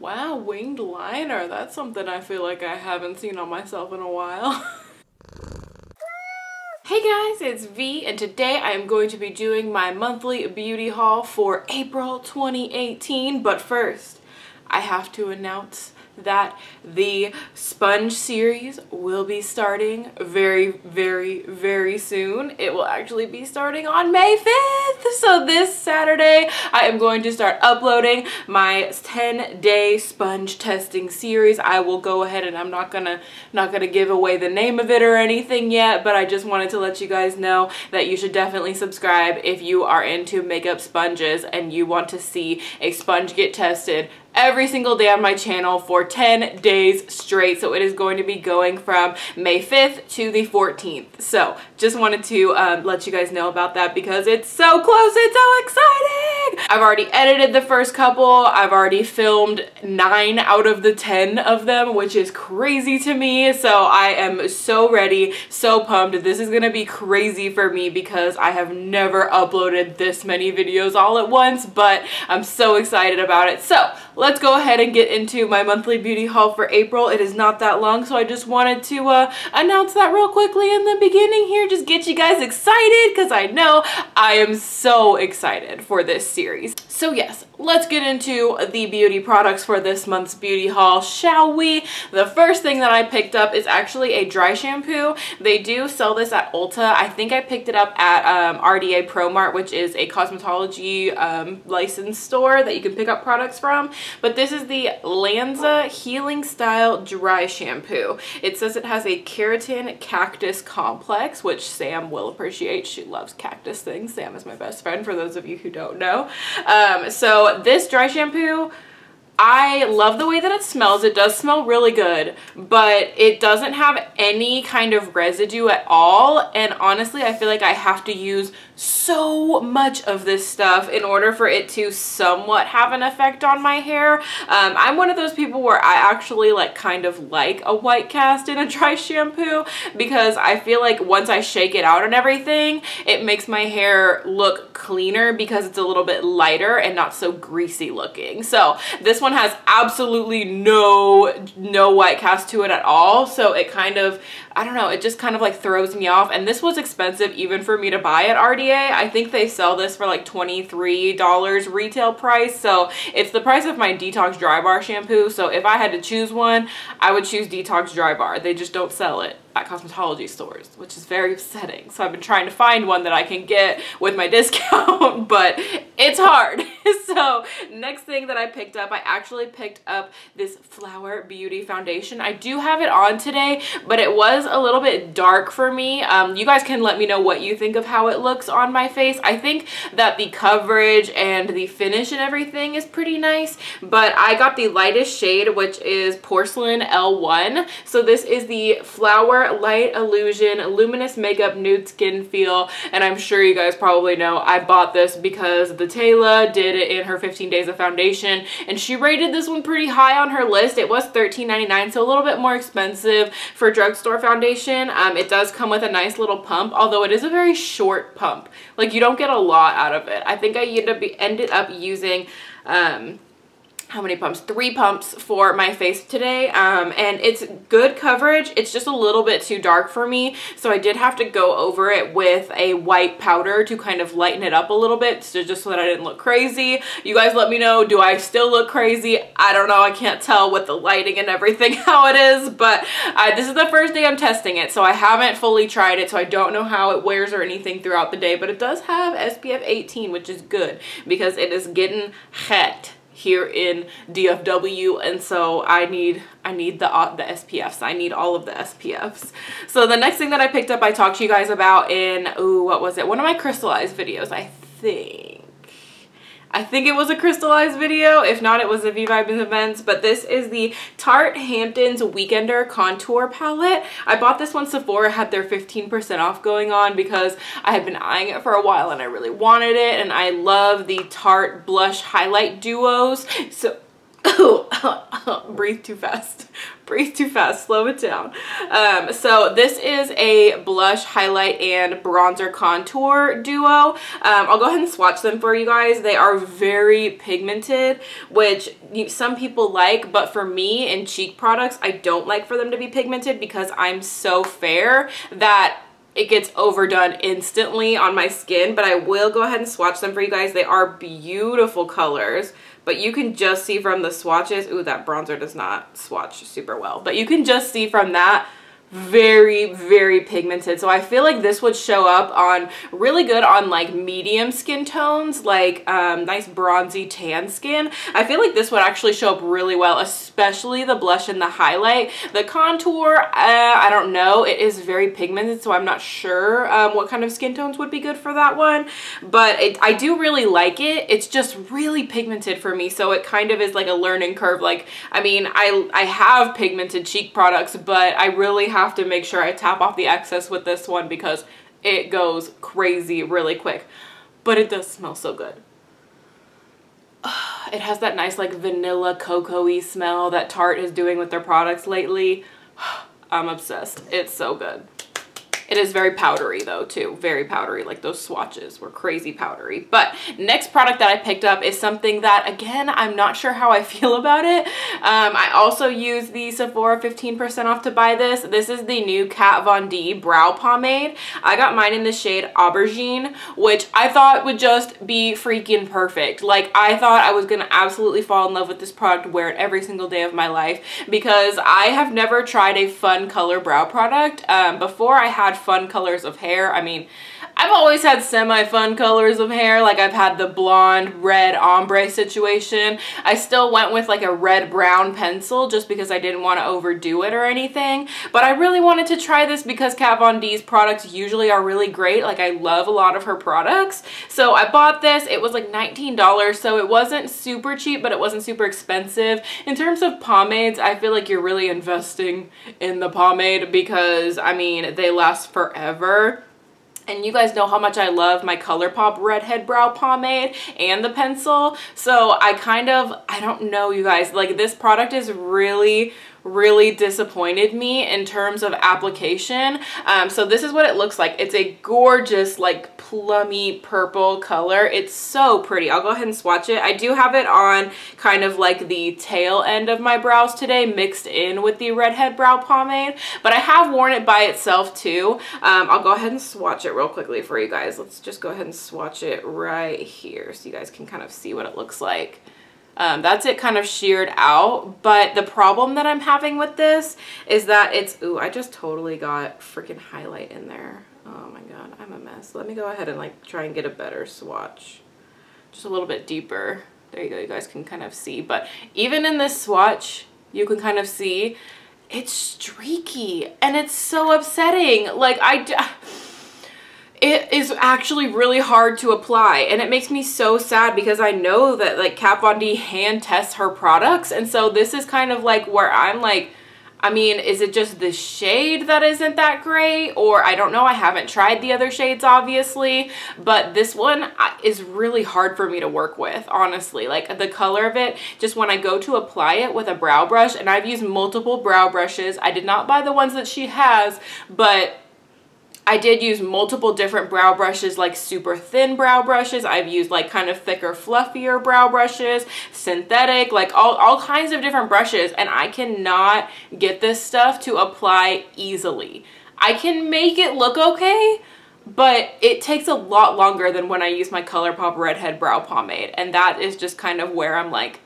Wow, winged liner. That's something I feel like I haven't seen on myself in a while. Hey guys, it's V, and today I am going to be doing my monthly beauty haul for April 2018. But first, I have to announce that the sponge series will be starting very soon. It will actually be starting on May 5th. So this Saturday I am going to start uploading my 10-day sponge testing series. I will go ahead and I'm not gonna give away the name of it or anything yet, but I just wanted to let you guys know that you should definitely subscribe if you are into makeup sponges and you want to see a sponge get tested every single day on my channel for 10 days straight. So it is going to be going from May 5th to the 14th. So just wanted to let you guys know about that because it's so close, it's so exciting! I've already edited the first couple. I've already filmed 9 out of the 10 of them, which is crazy to me. So I am so ready, so pumped. This is gonna be crazy for me because I have never uploaded this many videos all at once, but I'm so excited about it. So let's go ahead and get into my monthly beauty haul for April. It is not that long, so I just wanted to announce that real quickly in the beginning here. Just get you guys excited because I know I am so excited for this series. So yes, let's get into the beauty products for this month's beauty haul, shall we? The first thing that I picked up is actually a dry shampoo. They do sell this at Ulta. I think I picked it up at RDA ProMart, which is a cosmetology licensed store that you can pick up products from. But this is the Lanza Healing Style Dry Shampoo. It says it has a keratin cactus complex, which Sam will appreciate. She loves cactus things. Sam is my best friend, for those of you who don't know. So this dry shampoo, I love the way that it smells. It does smell really good, but it doesn't have any kind of residue at all. And honestly, I feel like I have to use so much of this stuff in order for it to somewhat have an effect on my hair. I'm one of those people where I actually kind of like a white cast in a dry shampoo because I feel like once I shake it out and everything, it makes my hair look cleaner because it's a little bit lighter and not so greasy looking. So this one has absolutely no white cast to it at all. So it kind of, I don't know, it just kind of like throws me off. And this was expensive even for me to buy at RDA. I think they sell this for like $23 retail price. So it's the price of my Detox Dry Bar shampoo. So if I had to choose one, I would choose Detox Dry Bar. They just don't sell it at cosmetology stores, which is very upsetting. So I've been trying to find one that I can get with my discount, but it's hard. So next thing that I picked up, I actually picked up this Flower Beauty foundation. I do have it on today, but it was a little bit dark for me. You guys can let me know what you think of how it looks on my face. I think that the coverage and the finish and everything is pretty nice, but I got the lightest shade, which is Porcelain L1. So this is the Flower Light Illusion Luminous Makeup Nude Skin Feel, and I'm sure you guys probably know I bought this because the Taylor did it in her 15 days of foundation, and she rated this one pretty high on her list. It was $13.99, so a little bit more expensive for drugstore foundation. It does come with a nice little pump, although it is a very short pump. Like, you don't get a lot out of it. I think I ended up using how many pumps? 3 pumps for my face today, and it's good coverage. It's just a little bit too dark for me, so I did have to go over it with a white powder to kind of lighten it up a little bit, so just so that I didn't look crazy. You guys let me know, do I still look crazy? I don't know, I can't tell with the lighting and everything how it is, but this is the first day I'm testing it, so I haven't fully tried it, so I don't know how it wears or anything throughout the day, but it does have SPF 18, which is good because it is getting hot here in DFW, and so I need the SPFs. I need all of the SPFs. So the next thing that I picked up, I talked to you guys about in, what was it? One of my crystallized videos, I think it was a crystallized video. If not, it was a V-Vibes Events. But this is the Tarte Hamptons Weekender Contour Palette. I bought this one. Sephora had their 15% off going on because I had been eyeing it for a while and I really wanted it. And I love the Tarte Blush Highlight Duos. So breathe too fast. Breathe too fast, slow it down. So this is a blush, highlight, and bronzer contour duo. I'll go ahead and swatch them for you guys. They are very pigmented, which some people like, but for me in cheek products, I don't like for them to be pigmented because I'm so fair that it gets overdone instantly on my skin. But I will go ahead and swatch them for you guys. They are beautiful colors. But you can just see from the swatches, ooh, that bronzer does not swatch super well. But you can just see from that, very, very pigmented. So I feel like this would show up on really good on like medium skin tones, like nice bronzy tan skin. I feel like this would actually show up really well, especially the blush and the highlight. The contour, I don't know. It is very pigmented, so I'm not sure what kind of skin tones would be good for that one. But I do really like it. It's just really pigmented for me, so it kind of is like a learning curve. Like, I mean, I have pigmented cheek products, but I really have to make sure I tap off the excess with this one because it goes crazy really quick. But it does smell so good. It has that nice like vanilla cocoa-y smell that Tarte is doing with their products lately. I'm obsessed. It's so good. It is very powdery though too, very powdery, like those swatches were crazy powdery. But next product that I picked up is something that, again, I'm not sure how I feel about it. I also used the Sephora 15% off to buy this. This is the new Kat Von D Brow Pomade. I got mine in the shade Aubergine, which I thought would just be freaking perfect. Like, I thought I was gonna absolutely fall in love with this product, wear it every single day of my life, because I have never tried a fun color brow product. Before I had fun colors of hair. I mean, I've always had semi-fun colors of hair. Like, I've had the blonde red ombre situation. I still went with like a red brown pencil just because I didn't want to overdo it or anything. But I really wanted to try this because Kat Von D's products usually are really great. Like, I love a lot of her products. So I bought this. It was like $19, so it wasn't super cheap, but it wasn't super expensive. In terms of pomades, I feel like you're really investing in the pomade because, I mean, they last forever. And you guys know how much I love my ColourPop Redhead Brow Pomade and the pencil. So I don't know, you guys, like, this product is really disappointed me in terms of application. So this is what it looks like. It's a gorgeous, like, plummy purple color. It's so pretty. I'll go ahead and swatch it. I do have it on kind of like the tail end of my brows today, mixed in with the Redhead Brow Pomade, but I have worn it by itself too. I'll go ahead and swatch it real quickly for you guys. Let's just go ahead and swatch it right here so you guys can kind of see what it looks like. That's it kind of sheared out, but the problem that I'm having with this is that it's, ooh, I just totally got freaking highlight in there. Oh my god, I'm a mess. Let me go ahead and like try and get a better swatch. Just a little bit deeper. There you go, you guys can kind of see. But even in this swatch, you can kind of see it's streaky and it's so upsetting. Like, it is actually really hard to apply, and it makes me so sad because I know that like Kat Von D hand tests her products, and so this is kind of like where I'm like, I mean, is it just the shade that isn't that great? Or I don't know, I haven't tried the other shades obviously, but this one is really hard for me to work with, honestly. Like, the color of it, just when I go to apply it with a brow brush, and I've used multiple brow brushes. I did not buy the ones that she has, but I did use multiple different brow brushes, like super thin brow brushes. I've used like kind of thicker, fluffier brow brushes, synthetic, like all kinds of different brushes, and I cannot get this stuff to apply easily. I can make it look okay, but it takes a lot longer than when I use my ColourPop Redhead Brow Pomade, and that is just kind of where I'm like,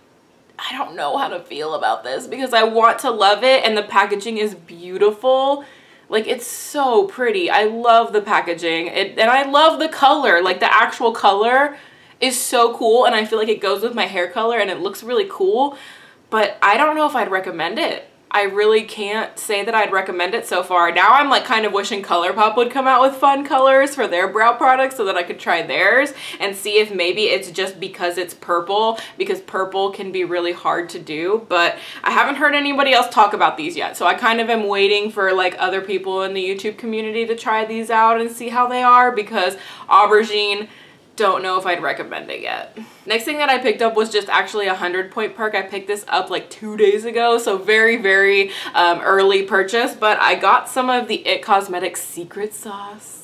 I don't know how to feel about this because I want to love it, and the packaging is beautiful. Like, it's so pretty. I love the packaging, and I love the color. Like, the actual color is so cool, and I feel like it goes with my hair color and it looks really cool, but I don't know if I'd recommend it. I really can't say that I'd recommend it so far. Now I'm like kind of wishing ColourPop would come out with fun colors for their brow products so that I could try theirs and see if maybe it's just because it's purple, because purple can be really hard to do. But I haven't heard anybody else talk about these yet, so I kind of am waiting for like other people in the YouTube community to try these out and see how they are, because Aubergine don't know if I'd recommend it yet. Next thing that I picked up was just actually a 100-point perk. I picked this up like 2 days ago, so very early purchase, but I got some of the IT Cosmetics secret sauce.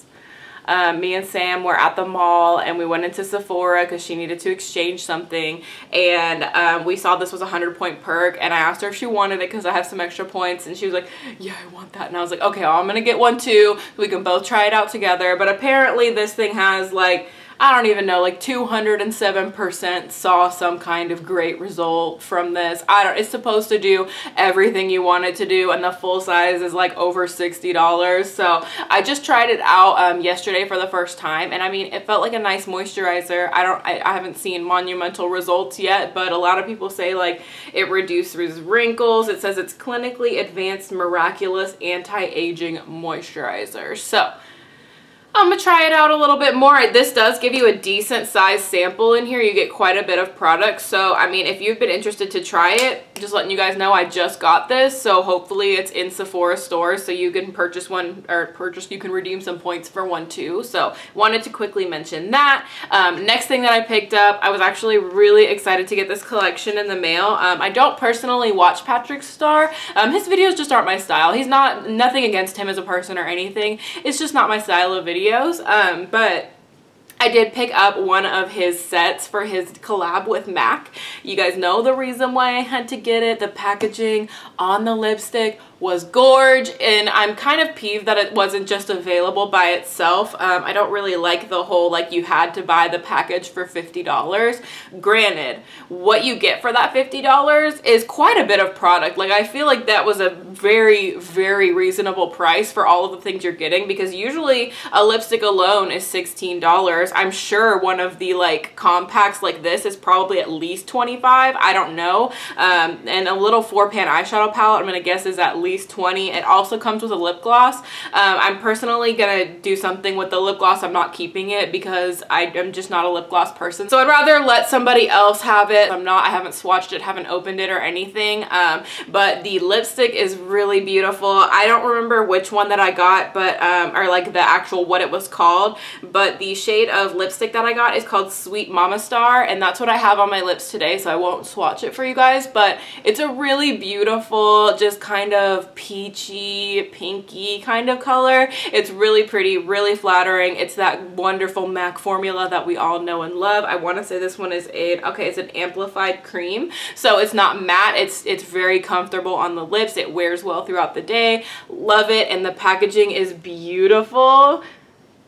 Me and Sam were at the mall and we went into Sephora because she needed to exchange something, and we saw this was a 100-point perk, and I asked her if she wanted it because I have some extra points, and she was like, yeah, I want that. And I was like, okay, well, I'm gonna get one too. We can both try it out together. But apparently this thing has like, I don't even know, like 207% saw some kind of great result from this. It's supposed to do everything you want it to do, and the full size is like over $60. So I just tried it out yesterday for the first time, and I mean, it felt like a nice moisturizer. I haven't seen monumental results yet, but a lot of people say like it reduces wrinkles. It says it's clinically advanced miraculous anti-aging moisturizer. So I'm gonna try it out a little bit more. This does give you a decent size sample in here. You get quite a bit of product. So, I mean, if you've been interested to try it, just letting you guys know I just got this. So hopefully it's in Sephora stores so you can purchase one, or you can redeem some points for one too. So wanted to quickly mention that. Next thing that I picked up, I was actually really excited to get this collection in the mail. I don't personally watch Patrick Starr. His videos just aren't my style. He's nothing against him as a person or anything. It's just not my style of video. But I did pick up one of his sets for his collab with MAC. You guys know the reason why I had to get it. The packaging on the lipstick was gorge, and I'm kind of peeved that it wasn't just available by itself. I don't really like the whole like you had to buy the package for $50. Granted, what you get for that $50 is quite a bit of product. Like, I feel like that was a very reasonable price for all of the things you're getting, because usually a lipstick alone is $16. I'm sure one of the like compacts like this is probably at least $25. I don't know. And a little 4-pan eyeshadow palette, I'm gonna guess, is at least $20. It also comes with a lip gloss. I'm personally gonna do something with the lip gloss. I'm not keeping it because I am just not a lip gloss person, so I'd rather let somebody else have it. I haven't swatched it, haven't opened it or anything, but the lipstick is really beautiful. I don't remember which one that I got, but or like the actual what it was called, but the shade of lipstick that I got is called Sweet Mamastarrr, and that's what I have on my lips today, so I won't swatch it for you guys. But it's a really beautiful, just kind of peachy, pinky kind of color. It's really pretty, really flattering. It's that wonderful MAC formula that we all know and love. I want to say this one is it's an amplified cream, so it's not matte. It's very comfortable on the lips. It wears well throughout the day. Love it, and the packaging is beautiful.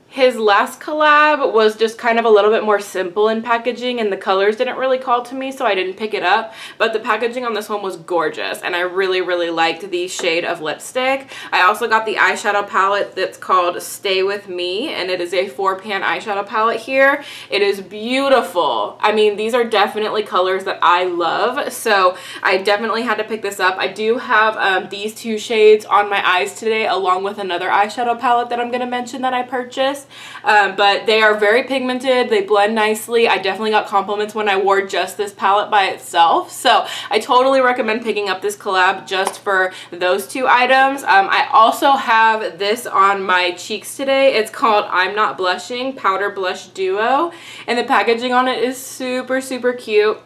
His last collab was just kind of a little bit more simple in packaging, and the colors didn't really call to me, so I didn't pick it up. But the packaging on this one was gorgeous, and I really liked the shade of lipstick. I also got the eyeshadow palette that's called Stay With Me, and it is a 4-pan eyeshadow palette here. It is beautiful. I mean, these are definitely colors that I love, so I definitely had to pick this up. I do have these two shades on my eyes today, along with another eyeshadow palette that I'm going to mention that I purchased. But they are very pigmented. They blend nicely. I definitely got compliments when I wore just this palette by itself. So I totally recommend picking up this collab just for those two items. I also have this on my cheeks today. It's called I'm Not Blushing Powder Blush Duo, and the packaging on it is super cute.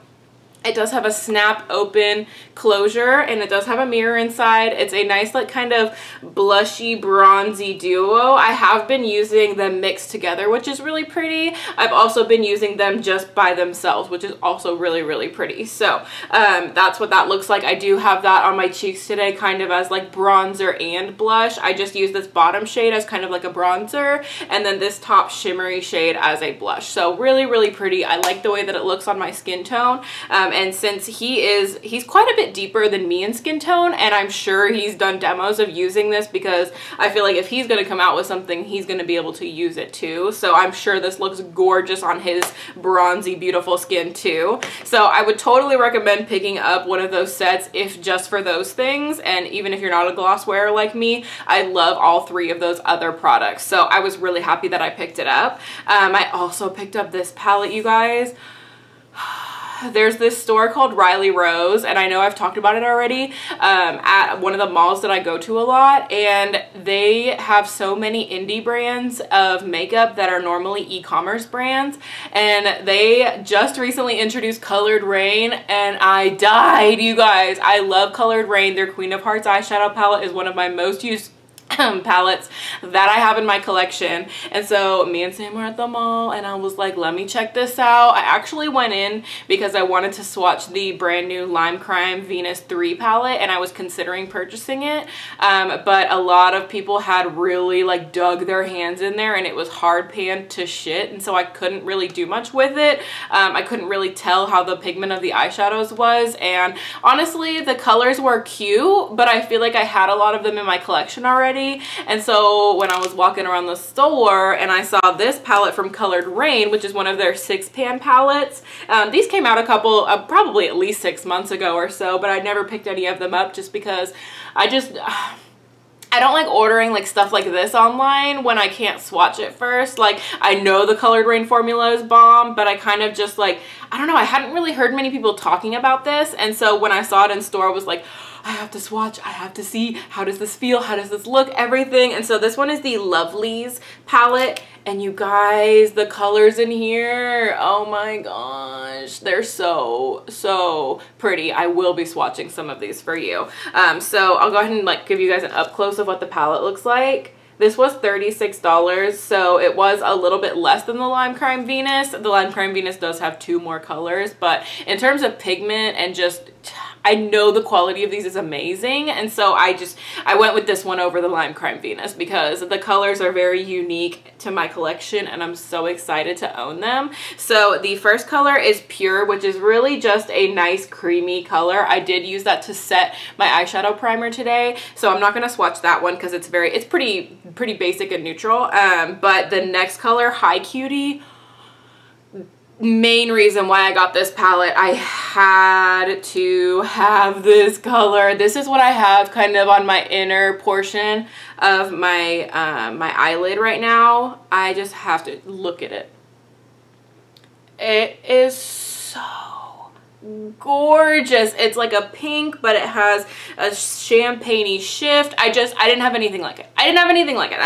It does have a snap open closure, and it does have a mirror inside. It's a nice like kind of blushy bronzy duo. I have been using them mixed together, which is really pretty. I've also been using them just by themselves, which is also really pretty. So that's what that looks like. I do have that on my cheeks today, kind of as like bronzer and blush. I just use this bottom shade as kind of like a bronzer, and then this top shimmery shade as a blush. So really pretty. I like the way that it looks on my skin tone. And since he's quite a bit deeper than me in skin tone, and I'm sure he's done demos of using this, because I feel like if he's going to come out with something, he's going to be able to use it too. So I'm sure this looks gorgeous on his bronzy, beautiful skin too. So I would totally recommend picking up one of those sets if just for those things. And even if you're not a gloss wearer like me, I love all three of those other products. So I was really happy that I picked it up. I also picked up this palette, you guys. there's this store called Riley Rose, and I know I've talked about it already, at one of the malls that I go to a lot, and they have so many indie brands of makeup that are normally e-commerce brands, and they just recently introduced Colored Rain, and I died, you guys. I love Colored Rain. Their Queen of Hearts eyeshadow palette is one of my most used palettes that I have in my collection. And so me and Sam were at the mall and I was like, let me check this out. I actually went in because I wanted to swatch the brand new Lime Crime Venus 3 palette, and I was considering purchasing it, but a lot of people had really like dug their hands in there and it was hard pan to shit, and so I couldn't really do much with it. I couldn't really tell how the pigment of the eyeshadows was, and honestly the colors were cute, but I feel like I had a lot of them in my collection already. And so when I was walking around the store and I saw this palette from Colored Rain, which is one of their 6-pan palettes. These came out a couple, probably at least 6 months ago or so, but I never picked any of them up just because I don't like ordering like stuff like this online when I can't swatch it first. Like, I know the Colored Rain formula is bomb, but I kind of just like, I don't know, I hadn't really heard many people talking about this, and so when I saw it in store I was like, I have to swatch, I have to see, how does this feel, how does this look, everything. And so this one is the Lovelies palette, and you guys, the colors in here, oh my gosh, they're so pretty. I will be swatching some of these for you. So I'll go ahead and like give you guys an up close of what the palette looks like. This was $36, so it was a little bit less than the Lime Crime Venus. The Lime Crime Venus does have 2 more colors, but in terms of pigment and just, I know the quality of these is amazing, and so I went with this one over the Lime Crime Venus because the colors are very unique to my collection and I'm so excited to own them. So the first color is Pure, which is really just a nice creamy color. I did use that to set my eyeshadow primer today, so I'm not going to swatch that one because it's pretty basic and neutral. But the next color, Hi Cutie, main reason why I got this palette, I had to have this color. This is what I have kind of on my inner portion of my my eyelid right now. I just have to look at it. It is so gorgeous. It's like a pink, but it has a champagne-y shift. I didn't have anything like it. I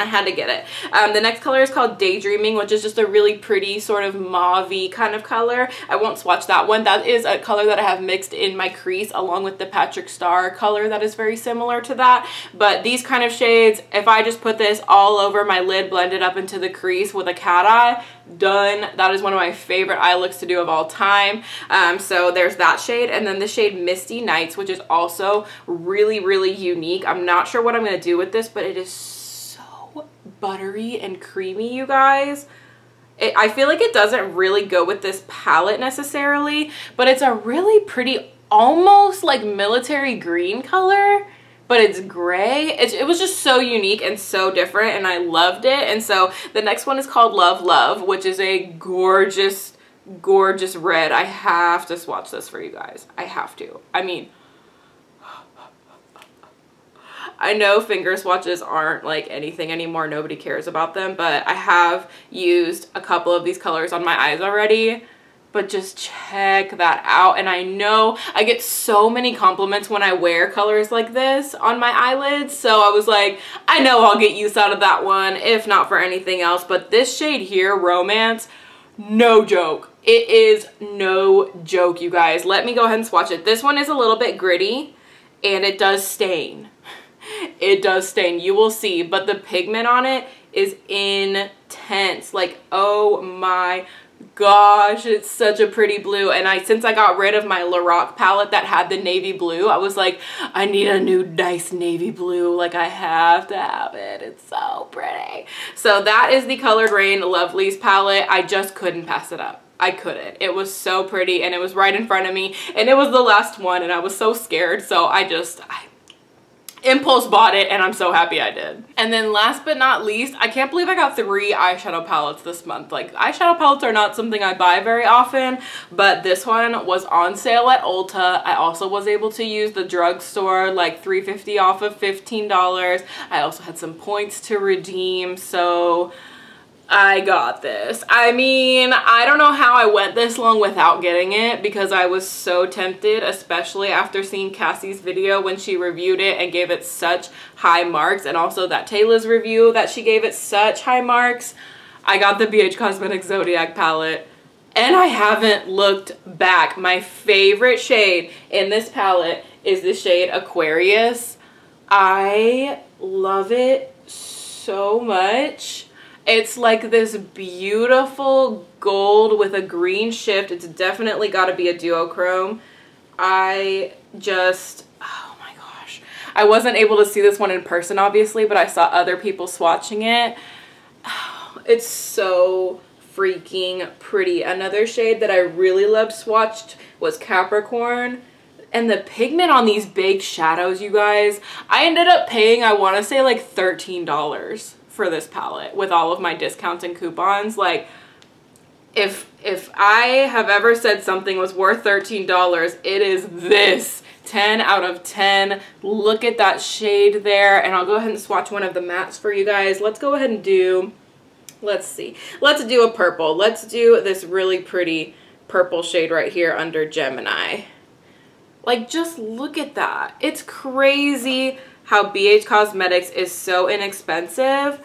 had to get it. The next color is called Daydreaming, which is just a really pretty sort of mauve-y kind of color. I won't swatch that one. That is a color that I have mixed in my crease along with the Patrick Starr color that is very similar to that. But these kind of shades, if I just put this all over my lid, blend it up into the crease with a cat eye, done. That is one of my favorite eye looks to do of all time. So there's that shade, and then the shade Misty Nights, which is also really unique. I'm not sure what I'm going to do with this, but it is so buttery and creamy, you guys. I feel like it doesn't really go with this palette necessarily, but it's a really pretty, almost like military green color, but it's gray. It was just so unique and so different, and I loved it. And so the next one is called Love Love, which is a gorgeous red. I have to swatch this for you guys. I have to. I mean, I know finger swatches aren't like anything anymore. Nobody cares about them, but I have used a couple of these colors on my eyes already. But just check that out. And I know I get so many compliments when I wear colors like this on my eyelids. So I was like, I know I'll get use out of that one, if not for anything else. But this shade here, Romance, no joke. It is no joke, you guys. Let me go ahead and swatch it. This one is a little bit gritty and it does stain. It does stain, you will see. But the pigment on it is intense. Like, oh my gosh, it's such a pretty blue. And since I got rid of my Lorac palette that had the navy blue, I was like, I need a new nice navy blue. Like, I have to have it. It's so pretty. So that is the Colored Rain Lovelies palette. I just couldn't pass it up. I couldn't. It was so pretty, and it was right in front of me, and it was the last one, and I was so scared. So I impulse bought it, and I'm so happy I did. And then last but not least, I can't believe I got 3 eyeshadow palettes this month. Like, eyeshadow palettes are not something I buy very often, but this one was on sale at Ulta. I also was able to use the drugstore, like $3.50 off of $15. I also had some points to redeem, so I got this. I mean, I don't know how I went this long without getting it because I was so tempted, especially after seeing Cassie's video when she reviewed it and gave it such high marks, and also that Taylor's review that she gave it such high marks. I got the BH Cosmetics Zodiac palette and I haven't looked back. My favorite shade in this palette is the shade Aquarius. I love it so much. It's like this beautiful gold with a green shift. It's definitely got to be a duochrome. I just, oh my gosh. I wasn't able to see this one in person, obviously, but I saw other people swatching it. Oh, it's so freaking pretty. Another shade that I really loved swatched was Capricorn. And the pigment on these big shadows, you guys, I ended up paying, I want to say like $13 for this palette with all of my discounts and coupons. Like, if I have ever said something was worth $13, it is this. 10 out of 10. Look at that shade there. And I'll go ahead and swatch one of the mattes for you guys. Let's go ahead and do, let's see. Let's do a purple. Let's do this really pretty purple shade right here under Gemini. Like, just look at that. It's crazy how BH Cosmetics is so inexpensive,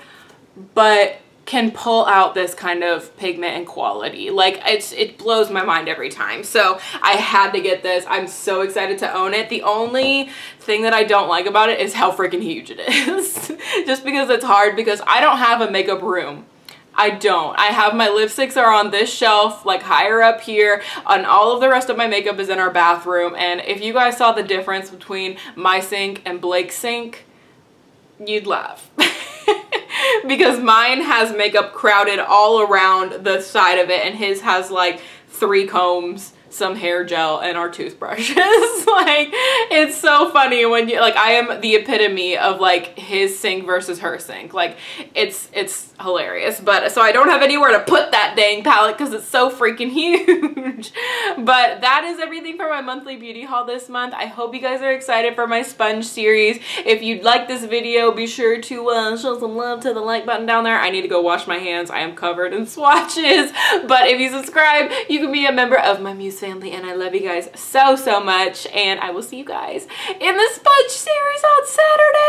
but can pull out this kind of pigment and quality. Like, it blows my mind every time. So I had to get this. I'm so excited to own it. The only thing that I don't like about it is how freaking huge it is. Just because it's hard, because I don't have a makeup room. I don't. I have my lipsticks are on this shelf, like higher up here, and all of the rest of my makeup is in our bathroom. And if you guys saw the difference between my sink and Blake's sink, you'd laugh. Because mine has makeup crowded all around the side of it, and his has like 3 combs, some hair gel, and our toothbrushes. Like, it's so funny when you, like, I am the epitome of like his sink versus her sink. Like, it's hilarious. But so I don't have anywhere to put that dang palette because it's so freaking huge. But that is everything for my monthly beauty haul this month. I hope you guys are excited for my sponge series. If you like this video, be sure to show some love to the like button down there. I need to go wash my hands. I am covered in swatches. But if you subscribe, you can be a member of my Muse family, and I love you guys so much, and I will see you guys in the sponge series on Saturday.